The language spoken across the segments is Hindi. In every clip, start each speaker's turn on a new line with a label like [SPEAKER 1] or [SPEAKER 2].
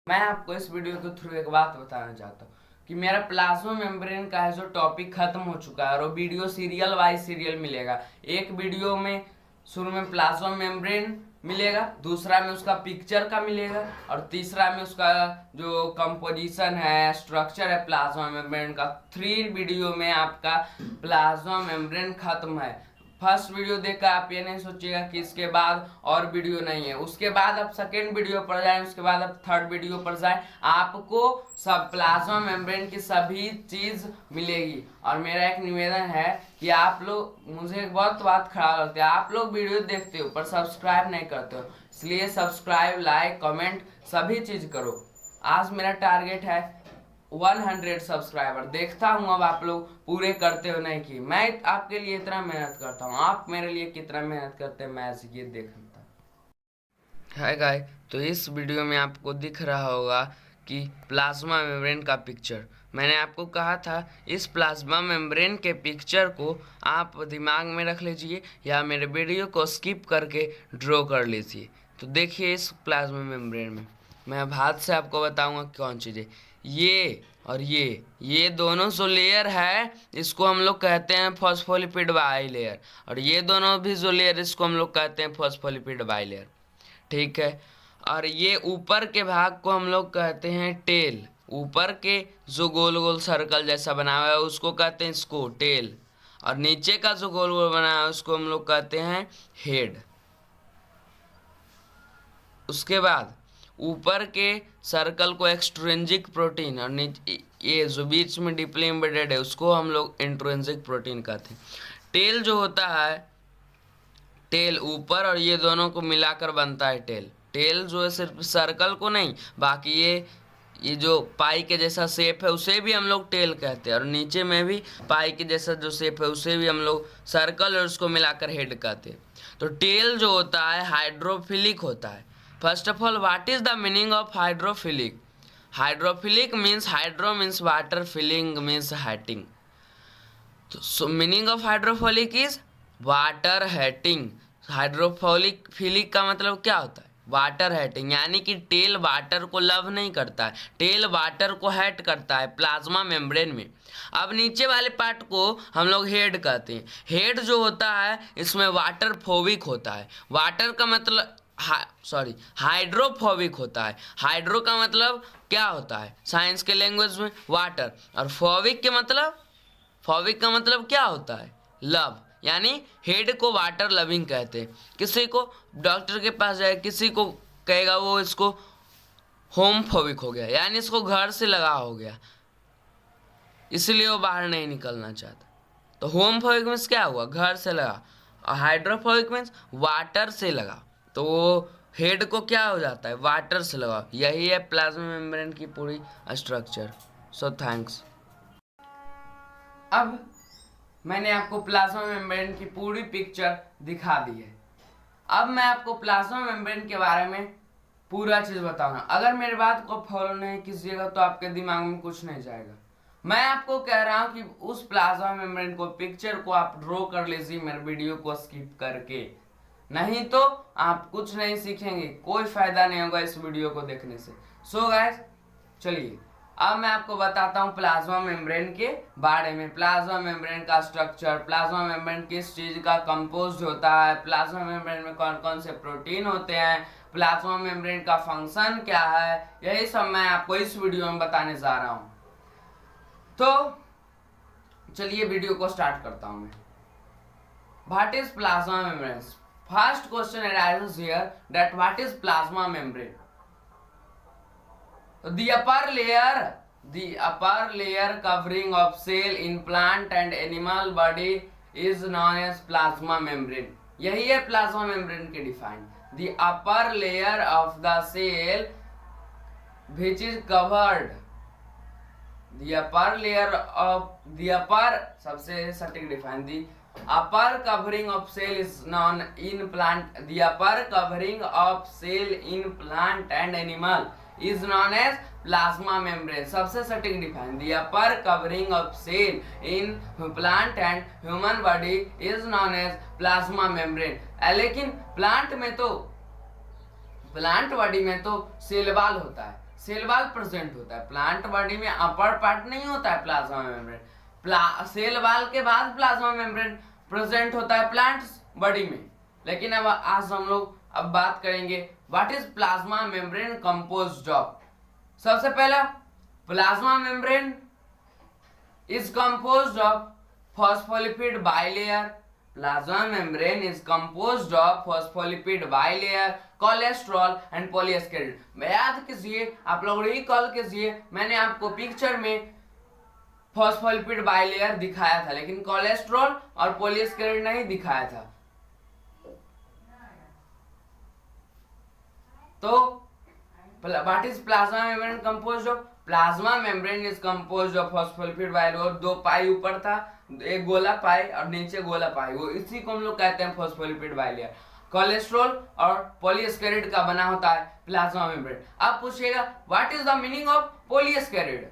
[SPEAKER 1] मैं आपको इस वीडियो के थ्रू एक बात बताना चाहता हूँ कि मेरा प्लाज्मा मेम्ब्रेन का है जो टॉपिक खत्म हो चुका है और वो वीडियो सीरियल वाइज सीरियल मिलेगा। एक वीडियो में शुरू में प्लाज्मा मेम्ब्रेन मिलेगा, दूसरा में उसका पिक्चर का मिलेगा और तीसरा में उसका जो कंपोजिशन है, स्ट्रक्चर है प्लाज्मा मेम्ब्रेन का। 3 वीडियो में आपका प्लाज्मा मेम्ब्रेन खत्म है। फर्स्ट वीडियो देखकर आप ये नहीं सोचिएगा कि इसके बाद और वीडियो नहीं है। उसके बाद आप सेकेंड वीडियो पर जाएं, उसके बाद आप थर्ड वीडियो पर जाएं, आपको सब प्लाज्मा मेम्ब्रेन की सभी चीज मिलेगी। और मेरा एक निवेदन है कि आप लोग, मुझे एक बहुत बात खराब लगती है, आप लोग वीडियो देखते हो पर सब्सक्राइब नहीं करते हो, इसलिए सब्सक्राइब, लाइक, कमेंट सभी चीज करो। आज मेरा टारगेट है 100 सब्सक्राइबर। देखता हूँ अब आप लोग पूरे करते हो नहीं कि मैं आपके लिए इतना मेहनत करता हूँ, आप मेरे लिए कितना मेहनत करते हैं मैं ये देखता हूँ। हाय गाइस, तो इस वीडियो में आपको दिख रहा होगा कि प्लाज्मा मेम्ब्रेन का पिक्चर। मैंने आपको कहा था इस प्लाज्मा मेम्ब्रेन के पिक्चर को आप दिमाग में रख लीजिए या मेरे वीडियो को स्किप करके ड्रॉ कर लीजिए। तो देखिए इस प्लाज्मा मेम्ब्रेन में मैं अब हाथ से आपको बताऊंगा कौन चीज़ है। ये और ये दोनों जो लेयर है इसको हम लोग कहते हैं फॉस्फोलिपिड बाइलेयर, और ये दोनों भी जो लेयर इसको हम लोग कहते हैं फॉस्फोलिपिड बाइलेयर। ठीक है। और ये ऊपर के भाग को हम लोग कहते हैं टेल। ऊपर के जो गोल गोल सर्कल जैसा बना हुआ है उसको कहते हैं इसको टेल, और नीचे का जो गोल गोल बना है उसको हम लोग कहते हैं हेड। उसके बाद ऊपर के सर्कल को एक्सट्रिंसिक प्रोटीन, और नीचे ये जो बीच में डीपली एम्बेडेड है उसको हम लोग इंट्रिंसिक प्रोटीन कहते हैं। टेल जो होता है, टेल ऊपर और ये दोनों को मिलाकर बनता है टेल। टेल जो है सिर्फ सर्कल को नहीं, बाकी ये जो पाई के जैसा शेप है उसे भी हम लोग टेल कहते हैं, और नीचे में भी पाई के जैसा जो शेप है उसे भी हम लोग सर्कल और उसको मिलाकर हेड कहते हैं। तो टेल जो होता है हाइड्रोफिलिक होता है। First of all, what is the meaning of hydrophilic? Hydrophilic means hydro means water, philic means hating. तो meaning of hydrophilic is water hating. Hydrophilic philic का मतलब क्या होता है? वाटर हेटिंग, यानी कि टेल वाटर को लव नहीं करता है, टेल वाटर को हेट करता है प्लाज्मा मेम्ब्रेन में। अब नीचे वाले पार्ट को हम लोग हेड कहते हैं। हेड जो होता है इसमें वाटर फोबिक होता है। वाटर का मतलब हाइड्रोफोबिक होता है। हाइड्रो का मतलब क्या होता है साइंस के लैंग्वेज में? वाटर। और फोबिक के मतलब, फॉबिक का मतलब क्या होता है? लव। यानी हेड को वाटर लविंग कहते हैं। किसी को डॉक्टर के पास जाए, किसी को कहेगा वो इसको होम फोबिक हो गया, यानी इसको घर से लगा हो गया, इसलिए वो बाहर नहीं निकलना चाहता। तो होम फोबिक मीन्स क्या हुआ? घर से लगा। और हाइड्रोफोबिक मीन्स वाटर से लगा, तो वो हेड को क्या हो जाता है? वाटर से लगा। यही है प्लाज्मा मेम्ब्रेन की पूरी स्ट्रक्चर। So thanks. अब मैंने आपको प्लाज्मा मेम्ब्रेन की पूरी पिक्चर दिखा दी है। अब मैं आपको प्लाज्मा मेम्ब्रेन के बारे में पूरा चीज बताऊंगा। अगर मेरी बात को फॉलो नहीं कीजिएगा तो आपके दिमाग में कुछ नहीं जाएगा। मैं आपको कह रहा हूं कि उस प्लाज्मा मेम्ब्रेन को, पिक्चर को आप ड्रॉ कर लीजिए मेरे वीडियो को स्किप करके, नहीं तो आप कुछ नहीं सीखेंगे, कोई फायदा नहीं होगा इस वीडियो को देखने से। सो गाइस, चलिए अब मैं आपको बताता हूँ प्लाज्मा मेम्ब्रेन के बारे में। प्लाज्मा मेम्ब्रेन का स्ट्रक्चर, प्लाज्मा मेम्ब्रेन किस चीज का कंपोज्ड होता है, प्लाज्मा मेम्ब्रेन में कौन कौन से प्रोटीन होते हैं, प्लाज्मा मेम्ब्रेन का फंक्शन क्या है, यही सब मैं आपको इस वीडियो में बताने जा रहा हूँ। तो चलिए वीडियो को स्टार्ट करता हूँ मैं। What is plasma membrane? First question arises here that what is plasma membrane? The upper layer covering of cell in plant and animal body is known as plasma membrane. यही है प्लाज्मा मेम्ब्रेन के define. The upper layer of the cell which is covered, सबसे सटीक define, the upper covering of cell is known in plant, the upper covering of cell in plant and animal is known as plasma membrane। सबसे सटीक define, the upper covering of cell in plant and human body is known as plasma membrane। लेकिन प्लांट बॉडी में तो सेल वॉल होता है, सेल वॉल प्रेजेंट होता है। प्लांट बॉडी में अपर पार्ट नहीं होता है प्लाज्मा मेम्ब्रेन, सेल वॉल के बाद प्लाज्मा मेम्ब्रेन प्रेजेंट होता है प्लांट बॉडी में। लेकिन अब आज हम लोग अब बात करेंगे what is plasma membrane composed of. सबसे पहला, plasma membrane is composed of phospholipid bilayer. Plasma membrane is composed of phospholipid bilayer, cholesterol and polysaccharide। याद कीजिए, आप लोग रिकॉल कीजिए, मैंने आपको पिक्चर में फॉस्फोलिपिड बाइलेयर दिखाया था लेकिन कोलेस्ट्रॉल और पॉलीसेकेराइड नहीं दिखाया था। तो what is plasma membrane composed of? Plasma membrane is composed of phospholipid bilayer. दो पाई ऊपर था, एक गोला पाई और नीचे गोला पाई, वो इसी को हम लोग कहते हैं फॉस्फोलिपिड बाइलेयर। कोलेस्ट्रॉल और पॉलीसेकेराइड का बना होता है प्लाज्मा मेम्ब्रेन। अब पूछिएगा what is the meaning of polysaccharide?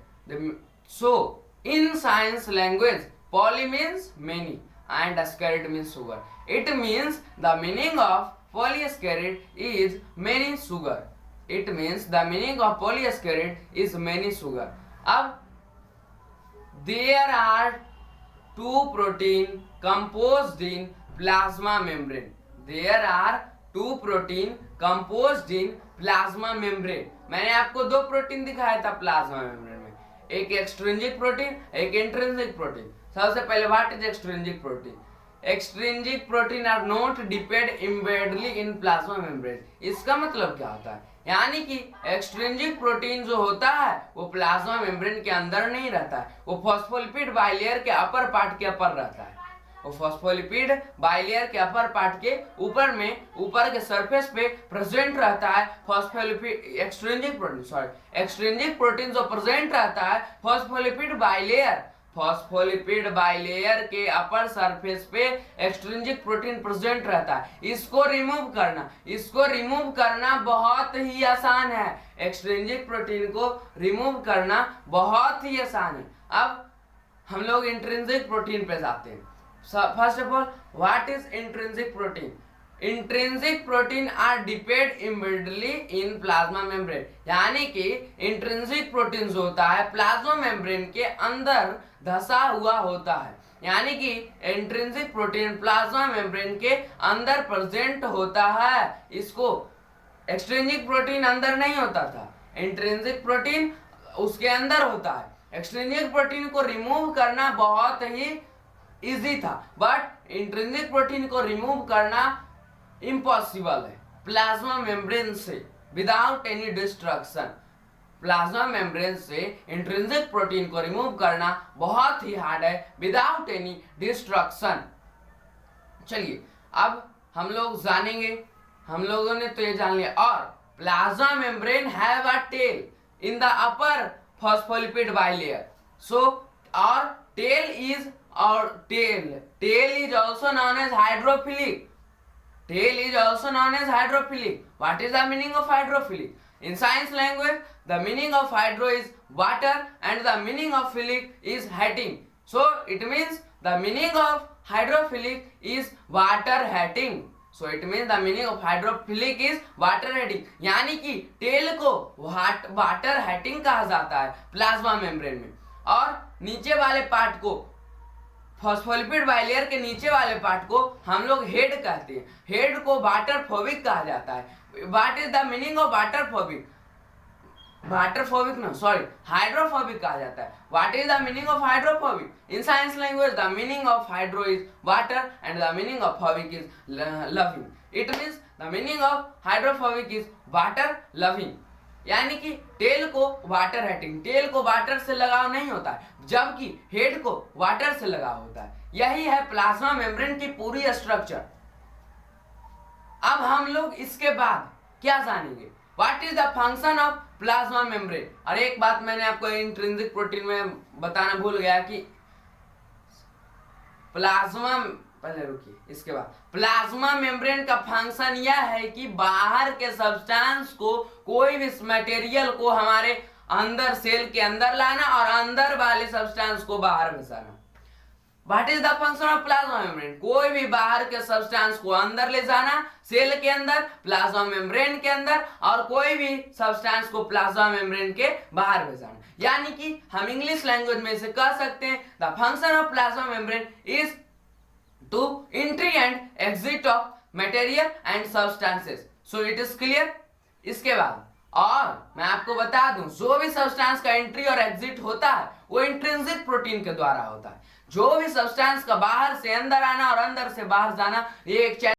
[SPEAKER 1] So in science language, poly means many and ascarid means sugar. It means the meaning of polyascarid is many sugar. It means the meaning of polyascarid is many sugar. अब there are two protein composed in plasma membrane. There are two protein composed in plasma membrane. मैंने आपको दो प्रोटीन दिखाया था प्लाज्मा मेम्ब्रेन में, एक एक्सट्रिंजिक प्रोटीन, एक इंट्रिंसिक प्रोटीन। सबसे पहले what is extrinsic protein? Extrinsic protein are not depend embedly in plasma membrane. इसका मतलब क्या होता है? यानी कि एक्सट्रिंजिक प्रोटीन जो होता है वो प्लाज्मा मेम्ब्रेन के अंदर नहीं रहता है, वो फॉस्फोलिपिड बाइलेयर के अपर पार्ट के ऊपर रहता है। वो फॉस्फोलिपिड बाइलेयर के अपर पार्ट के ऊपर में, ऊपर के सरफेस पे प्रेजेंट रहता है phospholipid extrinsic protein, extrinsic protein जो प्रेजेंट रहता है फॉस्फोलिपिड बाइलेयर, फॉस्फोलिपिड बाइलेयर के अपर सरफेस पे एक्सट्रिंजिक प्रोटीन प्रेजेंट रहता है। इसको रिमूव करना बहुत ही आसान है। एक्सट्रिंजिक प्रोटीन को रिमूव करना बहुत ही आसान है। अब हम लोग इंट्रिंसिक प्रोटीन पे जाते हैं। First of all, what is intrinsic protein? Intrinsic protein are depend immediately in plasma membrane. यानी कि इंट्रिंसिक प्रोटीन जो होता है प्लाज्मा मेम्ब्रेन के अंदर धसा हुआ होता है। यानी कि इंट्रिंसिक प्रोटीन प्लाज्मा मेम्ब्रेन के अंदर प्रेजेंट होता है। इसको एक्सट्रिंसिक प्रोटीन अंदर नहीं होता था, इंट्रिंसिक प्रोटीन उसके अंदर होता है। एक्सट्रिंसिक प्रोटीन को रिमूव करना बहुत ही इजी था, बट इंट्रिंसिक प्रोटीन को रिमूव करना इम्पॉसिबल है प्लाज्मा मेम्ब्रेन से without any destruction. Plasma membrane से इंट्रिंसिक प्रोटीन को रिमूव करना बहुत ही हार्ड है विदाउट एनी डिस्ट्रक्शन। चलिए अब हम लोग जानेंगे, हम लोगों ने तो ये जान लिया। और plasma membrane have a tail in the upper phospholipid bilayer. So और tail is also known as hydrophilic. Tail is also known as hydrophilic. What is the meaning of hydrophilic? In science language, the meaning of hydro is water and the meaning of philic is heating. So it means the meaning of hydrophilic is water heating. So it means the meaning of hydrophilic is water heating. यानी कि टेल को वाटर हेटिंग कहा जाता है प्लाज्मा मेम्ब्रेन में, और नीचे वाले पार्ट को, फॉस्फोलिपिड बाइलेयर के नीचे वाले पार्ट को हम लोग हेड कहते हैं। हेड को वाटरफोबिक कहा जाता है। What is the meaning of waterphobic? Hydrophobic कहा जाता है। What is the meaning of hydrophobic? In science language the meaning of hydro is water and the meaning of phobic is loving. It means the meaning of hydrophobic is water loving. यानी कि टेल को वाटर हेटिंग, टेल को वाटर से लगाव नहीं होता है, जबकि हेड को वाटर से लगाव होता है। यही है प्लाज्मा मेम्ब्रेन की पूरी स्ट्रक्चर। अब हम लोग इसके बाद क्या जानेंगे? What is the function of plasma membrane? और एक बात मैंने आपको इंट्रिंसिक प्रोटीन में बताना भूल गया कि प्लाज्मा, पहले रुकिए, इसके बाद प्लाज्मा मेम्ब्रेन का फंक्शन यह है कि बाहर के सब्सटेंस को, कोई भी मटेरियल को हमारे अंदर सेल के अंदर लाना और अंदर वाले सब्सटेंस को बाहर घुसाना। What is the function of plasma membrane? कोई भी बाहर के सब्सटेंस को अंदर ले जाना, सेल के अंदर, प्लाज्मा मेम्ब्रेन के अंदर, और कोई भी सब्सटेंस को प्लाज्मा मेम्ब्रेन के बाहर भेजाना। यानी कि हम इंग्लिश लैंग्वेज में से कह सकते हैं the function of plasma membrane is to entry and exit of material and substances. So it is clear. इसके बाद और मैं आपको बता दूं, जो भी सब्सटेंस का एंट्री और एग्जिट होता है वो इंट्रिंसिक प्रोटीन के द्वारा होता है। जो भी सब्सटेंस का बाहर से अंदर आना और अंदर से बाहर जाना, ये एक चैन